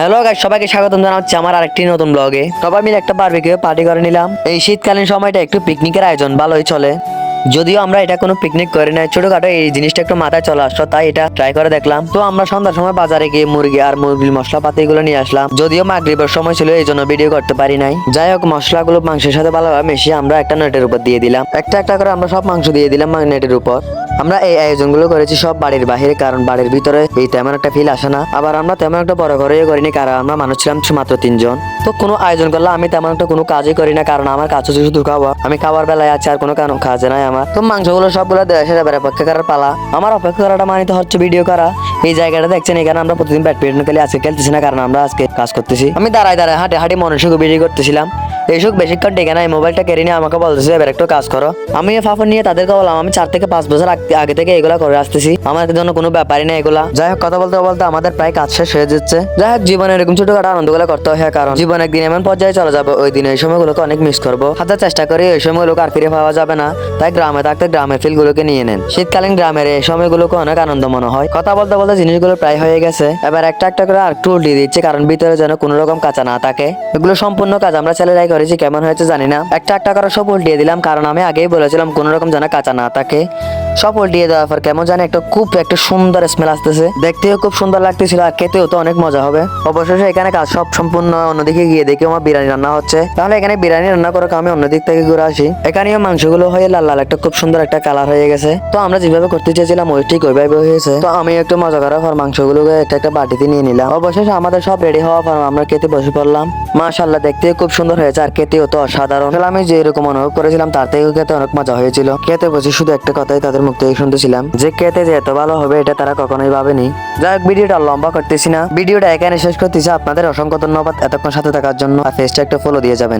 Hello guys, সবাইকে স্বাগতম জানাচ্ছি আমার আরেকটি নতুন ব্লগে। সবাই মিলে একটা বারবিকিউ পার্টি করে নিলাম। এই শীতকালীন সময়টা একটু পিকনিকের আয়োজন ভালোই চলে। যদিও আমরা এটা কোনো পিকনিক করি না, ছোটখাটো এই জিনিসটা একটু মাথায় চলে আসলো, তাই এটা ট্রাই করে দেখলাম। তো আমরা সন্ধ্যার সময় বাজারে গিয়ে মুরগি আর মুরগির মশলাপাতি এগুলো নিয়ে আসলাম। যদিও মাগরিবের সময় ছিল, এই জন্য ভিডিও করতে পারি নাই। যাই হোক, মশলাগুলো মাংসের সাথে ভালোভাবে মিশিয়ে আমরা একটা নেটের উপর দিয়ে দিলাম। একটা একটা করে আমরা সব মাংস দিয়ে দিলাম নেটের উপর। আমরা এই আয়োজনগুলো করেছি সব বাড়ির বাহিরে, কারণ বাড়ির ভিতরে এই তেমন একটা ফিল আসে না। আবার আমরা তেমন একটা বড় ঘরে করিনি, কারণ আমরা মানুষ ছিলাম মাত্র 3 জন। তো কোনো আয়োজন করলে আমি তেমন একটা কোনো কাজই করি না, কারণ আমার কাজ হচ্ছে শুধু খাওয়া। আমি খাবার বেলায় আছি, আর কোনো কাজ নাই আমার। তো মাংসগুলো সবগুলো দেওয়া শেষ, এবার অপেক্ষা করার পালা। আমার অপেক্ষা করাটা মানিতে হচ্ছে ভিডিও করা। এই জায়গাটা দেখছেন, এখানে আমরা প্রতিদিন ব্যাডমিন্টন খেলি, আজকে খেলতেছি না, কারণ আমরা আজকে কাজ করতেছি। আমি দাঁড়ায় দাঁড়ায় হাঁটে হাঁটি মনুষ্য ভিডিও করতেছিলাম। এইসব বেশিক্ষণ টেকে না, এই মোবাইলটা কেড়ে নিয়ে আমাকে বলতেছে এবার একটু কাজ করো। আমি ফাফন নিয়ে তাদেরকে বললাম আমি 4 থেকে 5 বছর আগে থেকে এগুলা করে আসতেছি, আমার জন্য কোনো ব্যাপারই না এগুলা। যাই হোক, কথা বলতে বলতে আমাদের প্রায় কাজ শেষ হয়ে যাচ্ছে। যাই হোক, জীবনে এরকম ছোটখাটো আনন্দগুলো করতে হয়, কারণ জীবন একদিন এমন পর্যায়ে চলে যাবে, ওই দিন এই সময়গুলোকে অনেক মিস করবো। হাজার চেষ্টা করি এই সময়গুলোকে আর ফিরে পাওয়া যাবে না, তাই গ্রামে থাকতে গ্রামের ফিল গুলোকে নিয়ে নেন। শীতকালীন গ্রামের এই সময়গুলোকে অনেক আনন্দ মনে হয়। কথা বলতে বলতে জিনিসগুলো প্রায় হয়ে গেছে, এবার একটা একটা করে আর একটু উল্টিয়ে দিচ্ছে, কারণ ভিতরে যেন কোনো রকম কাঁচা না থাকে। এগুলো সম্পূর্ণ কাজ আমরা ছেলেরাই করেছি, কেমন হয়েছে জানি না। একটা একটা করে সব উল্টিয়ে দিলাম, কারণ আমি আগেই বলেছিলাম কোনো রকম যেন কাঁচা না থাকে। সব উল্টিয়ে দেওয়ার পর কেমন জানি একটা সুন্দর স্মেল আসতেছে, দেখতেও খুব সুন্দর লাগতেছিল, আর খেতেও তো অনেক মজা হবে। অবশেষে এখানে কাজ সব সম্পূর্ণ। অন্যদিকে গিয়ে দেখি আমার বিরিয়ানি রান্না হচ্ছে, তাহলে এখানে বিরিয়ানি রান্না করে আমি অন্যদিক থেকে ঘুরে আসি। এখানেও মাংসগুলো হয়ে লাল লাল একটা খুব সুন্দর একটা কালার হয়ে গেছে। তো আমরা যেভাবে করতে চেয়েছিলাম ওই ঠিক ওইভাবে হয়েছে। তো আমি একটু মজা করার পর মাংসগুলোকে একটা একটা বাটিতে নিয়ে নিলাম। অবশেষে আমাদের সব রেডি হওয়ার পর আমরা খেতে বসে পড়লাম। মাশাআল্লাহ, দেখতে খুব সুন্দর হয়েছে, আর খেতেও তো অসাধারণ। আমি যেরকম অনুভব করেছিলাম তার থেকে খেতে অনেক মজা হয়েছিল। খেতে বসে শুধু একটা কথাই তাদের মুখ থেকে শুনতেছিলাম, যে খেতে যে এত ভালো হবে এটা তারা কখনোই ভাবেনি। যাই হোক, ভিডিওটা লম্বা করতেছি না, ভিডিওটা এখানে শেষ করতেছি। আপনাদের অসংখ্য ধন্যবাদ এতক্ষণ সাথে থাকার জন্য, আর পেজটা একটা ফলো দিয়ে যাবেন।